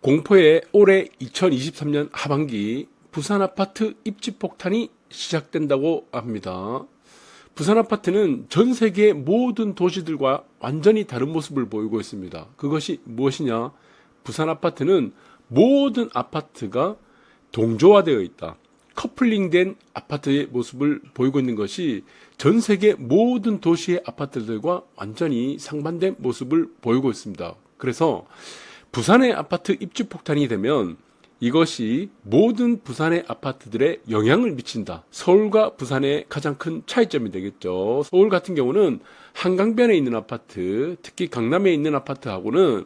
공포의 올해 2023년 하반기 부산 아파트 입지 폭탄이 시작된다고 합니다. 부산 아파트는 전 세계 모든 도시들과 완전히 다른 모습을 보이고 있습니다. 그것이 무엇이냐? 부산 아파트는 모든 아파트가 동조화되어 있다. 커플링된 아파트의 모습을 보이고 있는 것이 전 세계 모든 도시의 아파트들과 완전히 상반된 모습을 보이고 있습니다. 그래서 부산의 아파트 입지 폭탄이 되면 이것이 모든 부산의 아파트들에 영향을 미친다. 서울과 부산의 가장 큰 차이점이 되겠죠. 서울 같은 경우는 한강변에 있는 아파트, 특히 강남에 있는 아파트하고는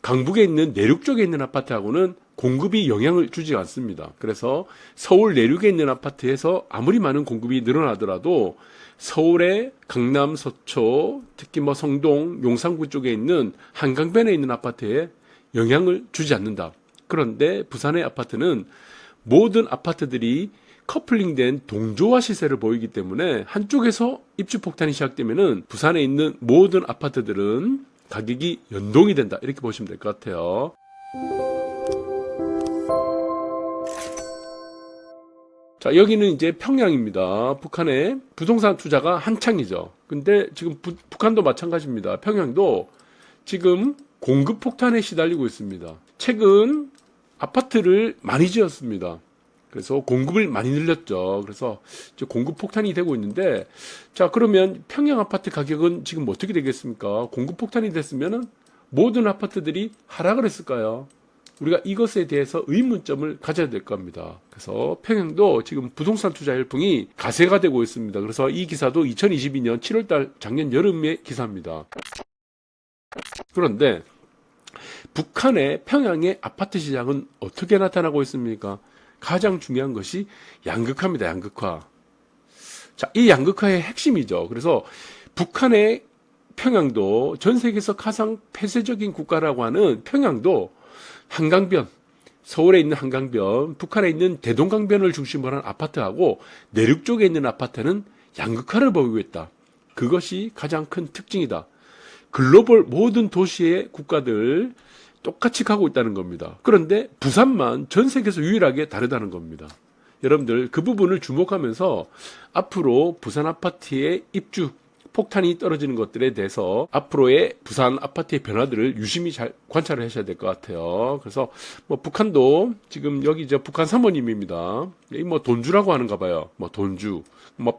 강북에 있는 내륙 쪽에 있는 아파트하고는 공급이 영향을 주지 않습니다. 그래서 서울 내륙에 있는 아파트에서 아무리 많은 공급이 늘어나더라도 서울의 강남, 서초, 특히 성동, 용산구 쪽에 있는 한강변에 있는 아파트에 영향을 주지 않는다. 그런데 부산의 아파트는 모든 아파트들이 커플링된 동조화 시세를 보이기 때문에 한쪽에서 입주 폭탄이 시작되면은 부산에 있는 모든 아파트들은 가격이 연동이 된다. 이렇게 보시면 될 것 같아요. 자, 여기는 이제 평양입니다. 북한의 부동산 투자가 한창이죠. 근데 지금 북한도 마찬가지입니다. 평양도 지금 공급 폭탄에 시달리고 있습니다. 최근 아파트를 많이 지었습니다. 그래서 공급을 많이 늘렸죠. 그래서 이제 공급 폭탄이 되고 있는데, 자, 그러면 평양 아파트 가격은 지금 어떻게 되겠습니까? 공급 폭탄이 됐으면은 모든 아파트들이 하락을 했을까요? 우리가 이것에 대해서 의문점을 가져야 될 겁니다. 그래서 평양도 지금 부동산 투자 열풍이 가세가 되고 있습니다. 그래서 이 기사도 2022년 7월달 작년 여름의 기사입니다. 그런데 북한의 평양의 아파트 시장은 어떻게 나타나고 있습니까? 가장 중요한 것이 양극화입니다. 양극화. 자, 이 양극화의 핵심이죠. 그래서 북한의 평양도 전 세계에서 가장 폐쇄적인 국가라고 하는 평양도 한강변, 서울에 있는 한강변, 북한에 있는 대동강변을 중심으로 한 아파트하고 내륙 쪽에 있는 아파트는 양극화를 보이고 있다. 그것이 가장 큰 특징이다. 글로벌 모든 도시의 국가들 똑같이 가고 있다는 겁니다. 그런데 부산만 전 세계에서 유일하게 다르다는 겁니다. 여러분들 그 부분을 주목하면서 앞으로 부산 아파트의 입주 폭탄이 떨어지는 것들에 대해서 앞으로의 부산 아파트의 변화들을 유심히 잘 관찰을 하셔야 될 것 같아요. 그래서 북한도 지금 여기 북한 사모님입니다. 이 돈주라고 하는가 봐요. 돈주,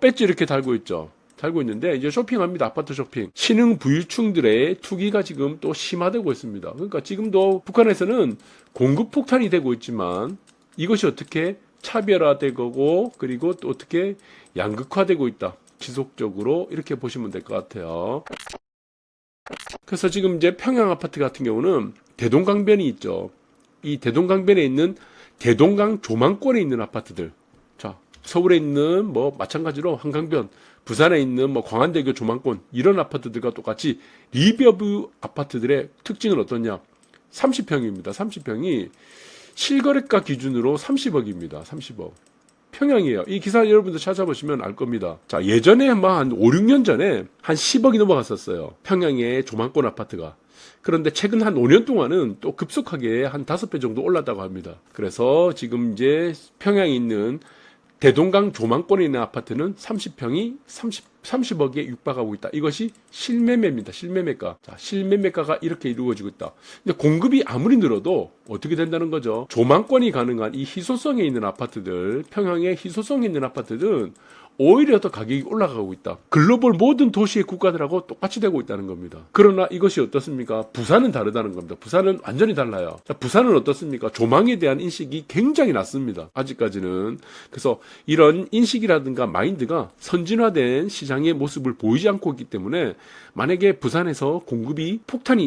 배지 이렇게 달고 있죠. 달고 있는데 이제 쇼핑합니다. 아파트 쇼핑. 신흥 부유층들의 투기가 지금 또 심화되고 있습니다. 그러니까 지금도 북한에서는 공급 폭탄이 되고 있지만 이것이 어떻게 차별화되고 그리고 또 어떻게 양극화되고 있다. 지속적으로 이렇게 보시면 될 것 같아요. 그래서 지금 이제 평양 아파트 같은 경우는 대동강변이 있죠. 이 대동강변에 있는 대동강 조망권에 있는 아파트들. 자, 서울에 있는 마찬가지로 한강변, 부산에 있는 광안대교 조망권 이런 아파트들과 똑같이 리버뷰 아파트들의 특징은 어떠냐? 30평입니다. 30평이 실거래가 기준으로 30억입니다. 30억. 평양이에요. 이 기사 여러분들 찾아보시면 알 겁니다. 자, 예전에 한 5, 6년 전에 한 10억이 넘어갔었어요. 평양의 조망권 아파트가. 그런데 최근 한 5년 동안은 또 급속하게 한 5배 정도 올랐다고 합니다. 그래서 지금 이제 평양에 있는 대동강 조망권에 있는 아파트는 30평이 30억에 육박하고 있다. 이것이 실매매입니다. 실매매가. 자, 실매매가가 이렇게 이루어지고 있다. 근데 공급이 아무리 늘어도 어떻게 된다는 거죠? 조망권이 가능한 이 희소성에 있는 아파트들, 평양의 희소성에 있는 아파트들은 오히려 더 가격이 올라가고 있다. 글로벌 모든 도시의 국가들하고 똑같이 되고 있다는 겁니다. 그러나 이것이 어떻습니까? 부산은 다르다는 겁니다. 부산은 완전히 달라요. 자, 부산은 어떻습니까? 조망에 대한 인식이 굉장히 낮습니다. 아직까지는. 그래서 이런 인식이라든가 마인드가 선진화된 시장의 모습을 보이지 않고 있기 때문에 만약에 부산에서 공급이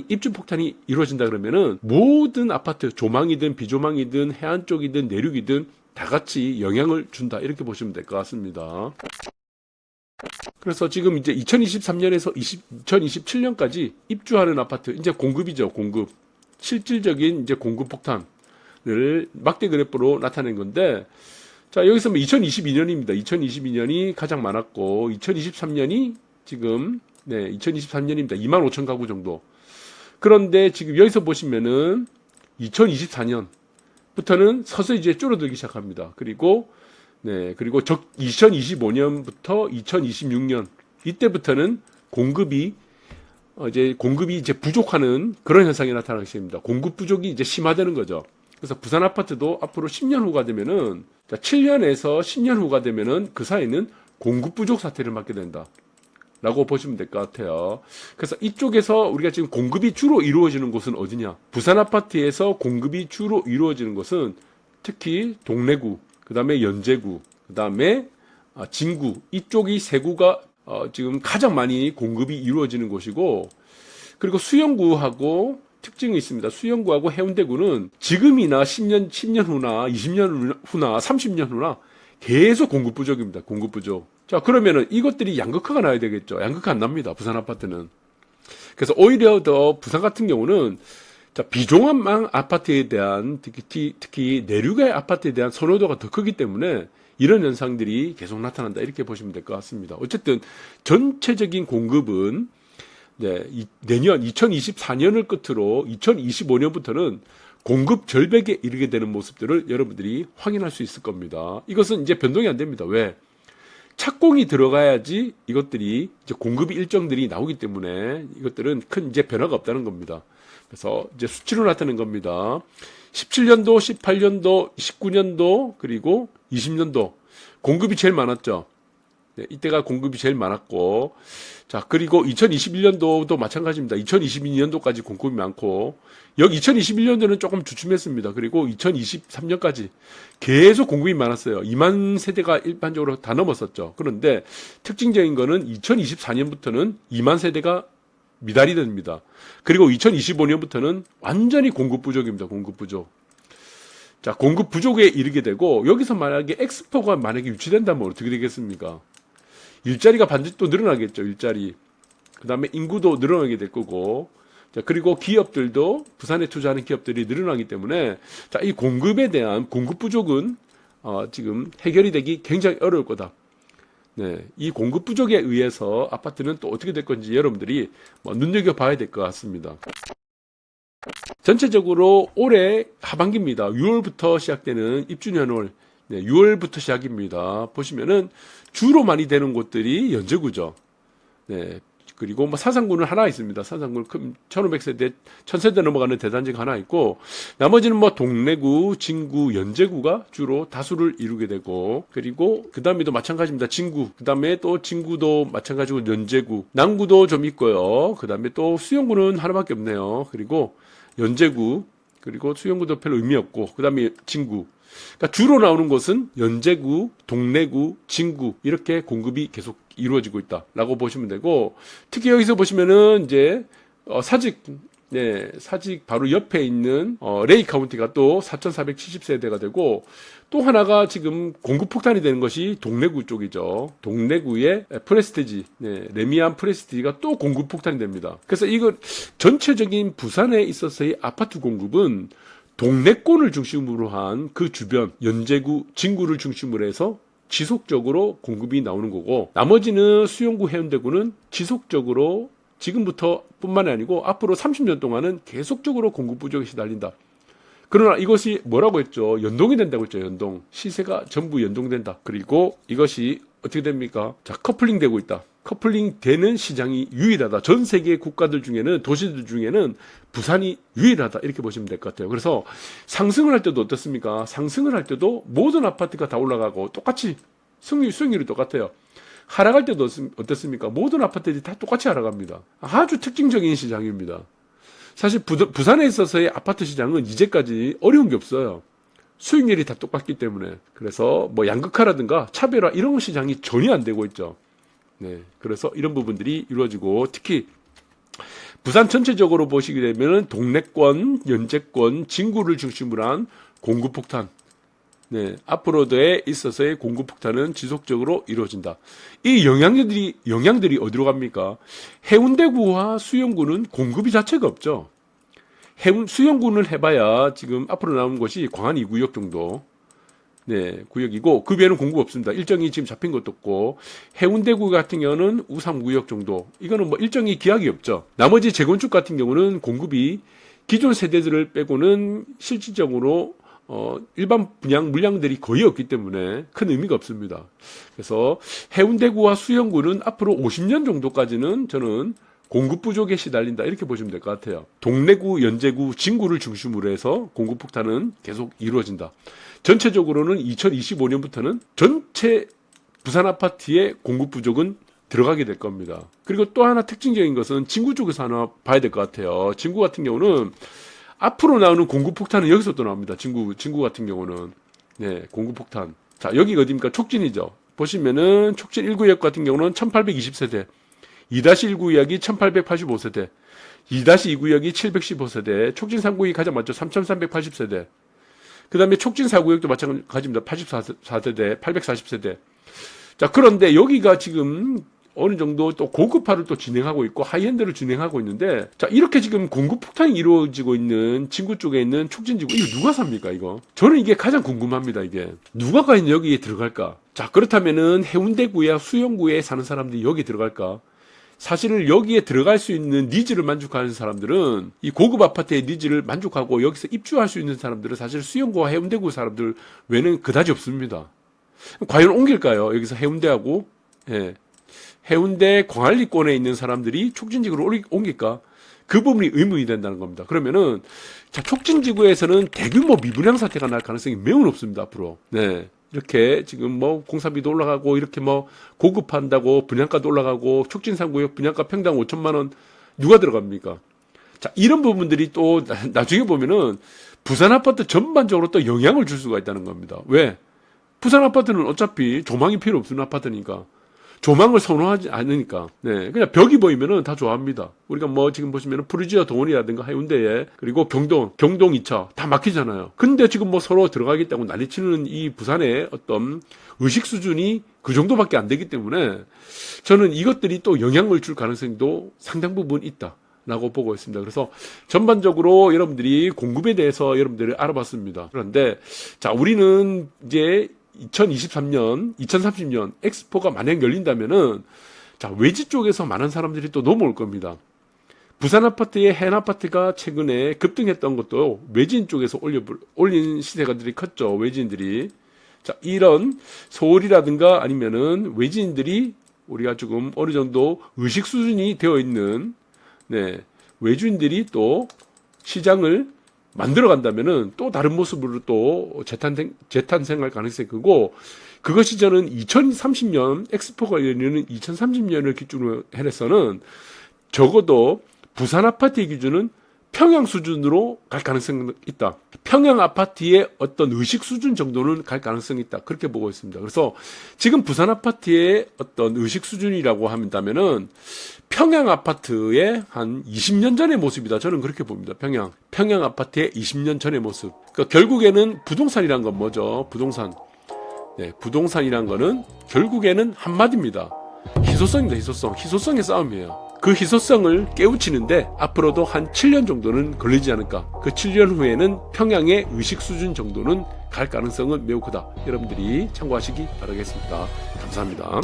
입주 폭탄이 이루어진다 그러면은 모든 아파트, 조망이든 비조망이든 해안 쪽이든 내륙이든 다 같이 영향을 준다. 이렇게 보시면 될 것 같습니다. 그래서 지금 이제 2023년에서 2027년까지 입주하는 아파트, 이제 공급이죠. 공급. 실질적인 이제 공급 폭탄을 막대 그래프로 나타낸 건데, 자, 여기서 2022년입니다. 2022년이 가장 많았고, 2023년이 지금, 2023년입니다. 25,000 가구 정도. 그런데 지금 여기서 보시면은 2024년부터는 서서히 이제 줄어들기 시작합니다. 그리고 2025년부터 2026년 이때부터는 공급이 이제 부족하는 그런 현상이 나타나기 시작합니다. 공급 부족이 이제 심화되는 거죠. 그래서 부산 아파트도 앞으로 10년 후가 되면은 7년에서 10년 후가 되면은 그 사이는 공급 부족 사태를 맞게 된다. 라고 보시면 될 것 같아요. 그래서 이쪽에서 우리가 지금 공급이 주로 이루어지는 곳은 어디냐? 부산 아파트에서 공급이 주로 이루어지는 곳은 특히 동래구, 그 다음에 연제구, 그 다음에 진구, 이쪽이 세 구가 지금 가장 많이 공급이 이루어지는 곳이고, 그리고 수영구하고 특징이 있습니다. 수영구하고 해운대구는 지금이나 10년 후나 20년 후나 30년 후나 계속 공급 부족입니다. 공급 부족. 자, 그러면은 이것들이 양극화가 나야 되겠죠. 양극화 안 납니다. 부산 아파트는. 그래서 오히려 더 부산 같은 경우는 비종합망 아파트에 대한 특히 내륙의 아파트에 대한 선호도가 더 크기 때문에 이런 현상들이 계속 나타난다. 이렇게 보시면 될 것 같습니다. 어쨌든 전체적인 공급은 내년 2024년을 끝으로 2025년부터는 공급 절벽에 이르게 되는 모습들을 여러분들이 확인할 수 있을 겁니다. 이것은 이제 변동이 안 됩니다. 왜? 착공이 들어가야지 이것들이 이제 공급이 일정들이 나오기 때문에 이것들은 큰 이제 변화가 없다는 겁니다. 그래서 이제 수치로 나타낸 겁니다. 17년도, 18년도, 19년도, 그리고 20년도 공급이 제일 많았죠. 이때가 공급이 제일 많았고, 자, 그리고 2021년도도 마찬가지입니다. 2022년도까지 공급이 많고, 여기 2021년도는 조금 주춤했습니다. 그리고 2023년까지 계속 공급이 많았어요. 2만 세대가 일반적으로 다 넘었었죠. 그런데 특징적인 거는 2024년부터는 2만 세대가 미달이 됩니다. 그리고 2025년부터는 완전히 공급 부족입니다. 공급 부족. 자, 공급 부족에 이르게 되고, 여기서 만약에 엑스포가 만약에 유치된다면 어떻게 되겠습니까? 일자리가 반드시 또 늘어나겠죠. 일자리. 그 다음에 인구도 늘어나게 될 거고, 자, 그리고 기업들도 부산에 투자하는 기업들이 늘어나기 때문에, 자, 이 공급에 대한 공급 부족은 지금 해결이 되기 굉장히 어려울 거다. 네, 이 공급 부족에 의해서 아파트는 또 어떻게 될 건지 여러분들이 눈여겨봐야 될 것 같습니다. 전체적으로 올해 하반기입니다. 6월부터 시작되는 입주년월, 6월부터 시작입니다. 보시면은 주로 많이 되는 곳들이 연제구죠. 네. 그리고 사상구는 하나 있습니다. 사상구는 큰 1500세대, 1000세대 넘어가는 대단지가 하나 있고, 나머지는 동래구, 진구, 연제구가 주로 다수를 이루게 되고, 그리고 그 다음에도 마찬가지입니다. 진구, 그 다음에 또 진구도 마찬가지고 연제구, 남구도 좀 있고요. 그 다음에 또 수영구는 하나밖에 없네요. 그리고 연제구, 그리고 수영구도 별 의미 없고, 그 다음에 진구. 그러니까 주로 나오는 곳은 연제구, 동래구, 진구 이렇게 공급이 계속 이루어지고 있다라고 보시면 되고, 특히 여기서 보시면은 이제 사직 바로 옆에 있는 레이 카운티가 또 4,470세대가 되고, 또 하나가 지금 공급 폭탄이 되는 것이 동래구 쪽이죠. 동래구의 프레스티지, 레미안 프레스티지가 또 공급 폭탄이 됩니다. 그래서 이거 전체적인 부산에 있어서의 아파트 공급은 동래권을 중심으로 한 그 주변 연제구, 진구를 중심으로 해서 지속적으로 공급이 나오는 거고, 나머지는 수영구, 해운대구는 지속적으로 지금부터 뿐만이 아니고 앞으로 30년 동안은 계속적으로 공급 부족에 시달린다. 그러나 이것이 뭐라고 했죠? 연동이 된다고 했죠. 연동. 시세가 전부 연동된다. 그리고 이것이 어떻게 됩니까? 자, 커플링 되고 있다. 커플링 되는 시장이 유일하다. 전 세계 국가들 중에는, 도시들 중에는 부산이 유일하다. 이렇게 보시면 될 것 같아요. 그래서 상승을 할 때도 어떻습니까? 상승을 할 때도 모든 아파트가 다 올라가고 똑같이 수익률이 똑같아요. 하락할 때도 어떻습니까? 모든 아파트들이 다 똑같이 하락합니다. 아주 특징적인 시장입니다. 사실 부산에 있어서의 아파트 시장은 이제까지 어려운 게 없어요. 수익률이 다 똑같기 때문에. 그래서 양극화라든가 차별화 이런 시장이 전혀 안 되고 있죠. 네, 그래서 이런 부분들이 이루어지고, 특히 부산 전체적으로 보시게 되면 동래권, 연제권, 진구를 중심으로 한 공급 폭탄, 앞으로에 있어서의 공급 폭탄은 지속적으로 이루어진다. 이 영향들이 어디로 갑니까? 해운대구와 수영구는 공급이 자체가 없죠. 수영구는 해봐야 지금 앞으로 나오는 것이 광안 2구역 정도, 구역이고, 그 외에는 공급 없습니다. 일정이 지금 잡힌 것도 없고, 해운대구 같은 경우는 우삼구역 정도, 이거는 일정이 기약이 없죠. 나머지 재건축 같은 경우는 공급이 기존 세대들을 빼고는 실질적으로 일반 분양 물량들이 거의 없기 때문에 큰 의미가 없습니다. 그래서 해운대구와 수영구는 앞으로 50년 정도까지는 저는 공급 부족에 시달린다 이렇게 보시면 될 것 같아요. 동래구, 연제구, 진구를 중심으로 해서 공급 폭탄은 계속 이루어진다. 전체적으로는 2025년부터는 전체 부산 아파트의 공급 부족은 들어가게 될 겁니다. 그리고 또 하나 특징적인 것은 진구 쪽에서 하나 봐야 될 것 같아요. 진구 같은 경우는 앞으로 나오는 공급 폭탄은 여기서 또 나옵니다. 진구 같은 경우는. 네, 공급 폭탄. 자, 여기가 어디입니까? 촉진이죠. 보시면은 촉진 1구역 같은 경우는 1820세대, 2-1구역이 1885세대, 2-2구역이 715세대, 촉진 3구역이 가장 많죠. 3380세대. 그 다음에 촉진 4구역도 마찬가지입니다. 84세대, 840세대. 자, 그런데 여기가 지금 어느 정도 또 고급화를 또 진행하고 있고 하이엔드를 진행하고 있는데, 자, 이렇게 지금 공급 폭탄이 이루어지고 있는 진구 쪽에 있는 촉진지구, 이거 누가 삽니까, 이거? 저는 이게 가장 궁금합니다, 이게. 누가 과연 여기에 들어갈까? 자, 그렇다면은 해운대구야 수영구에 사는 사람들이 여기 들어갈까? 사실은 여기에 들어갈 수 있는 니즈를 만족하는 사람들은, 이 고급 아파트의 니즈를 만족하고 여기서 입주할 수 있는 사람들은 사실 수영구와 해운대구 사람들 외에는 그다지 없습니다. 과연 옮길까요? 여기서 해운대하고, 예. 해운대 광안리권에 있는 사람들이 촉진지구로 옮길까? 그 부분이 의문이 된다는 겁니다. 그러면은, 자, 촉진지구에서는 대규모 미분양 사태가 날 가능성이 매우 높습니다, 앞으로. 네. 이렇게 지금 뭐 공사비도 올라가고, 이렇게 뭐 고급화한다고 분양가도 올라가고, 촉진상구역 분양가 평당 5천만 원, 누가 들어갑니까? 자, 이런 부분들이 또 나중에 보면은 부산 아파트 전반적으로 또 영향을 줄 수가 있다는 겁니다. 왜? 부산 아파트는 어차피 조망이 필요 없는 아파트니까. 조망을 선호하지 않으니까. 네. 그냥 벽이 보이면은 다 좋아합니다. 우리가 뭐 지금 보시면은 프루지오 동원이라든가 해운대에, 그리고 경동 2차 다 막히잖아요. 근데 지금 뭐 서로 들어가겠다고 난리치는 이 부산의 어떤 의식 수준이 그 정도밖에 안 되기 때문에 저는 이것들이 또 영향을 줄 가능성도 상당 부분 있다. 라고 보고 있습니다. 그래서 전반적으로 여러분들이 공급에 대해서 여러분들이 알아봤습니다. 그런데 자, 우리는 이제 2023년, 2030년 엑스포가 만약 열린다면은, 자, 외지 쪽에서 많은 사람들이 또 넘어올 겁니다. 부산 아파트의 hen 아파트가 최근에 급등했던 것도 외지인 쪽에서 올린 시세가들이 컸죠. 외지인들이. 자, 이런 서울이라든가 아니면은 외지인들이 우리가 조금 어느 정도 의식 수준이 되어 있는, 네, 외주인들이 또 시장을 만들어 간다면은 또 다른 모습으로 또 재탄생할 가능성이 크고, 그것이 저는 2030년 엑스포가 열리는 2030년을 기준으로 해서는 적어도 부산 아파트의 기준은 평양 수준으로 갈 가능성이 있다. 평양 아파트의 어떤 의식 수준 정도는 갈 가능성이 있다. 그렇게 보고 있습니다. 그래서 지금 부산 아파트의 어떤 의식 수준이라고 한다면은 평양 아파트의 한 20년 전의 모습이다. 저는 그렇게 봅니다. 평양 아파트의 20년 전의 모습. 그러니까 결국에는 부동산이란 건 뭐죠? 부동산. 네, 부동산이란 거는 결국에는 한마디입니다. 희소성입니다. 희소성의 싸움이에요. 그 희소성을 깨우치는데 앞으로도 한 7년 정도는 걸리지 않을까. 그 7년 후에는 평양의 의식 수준 정도는 갈 가능성은 매우 크다. 여러분들이 참고하시기 바라겠습니다. 감사합니다.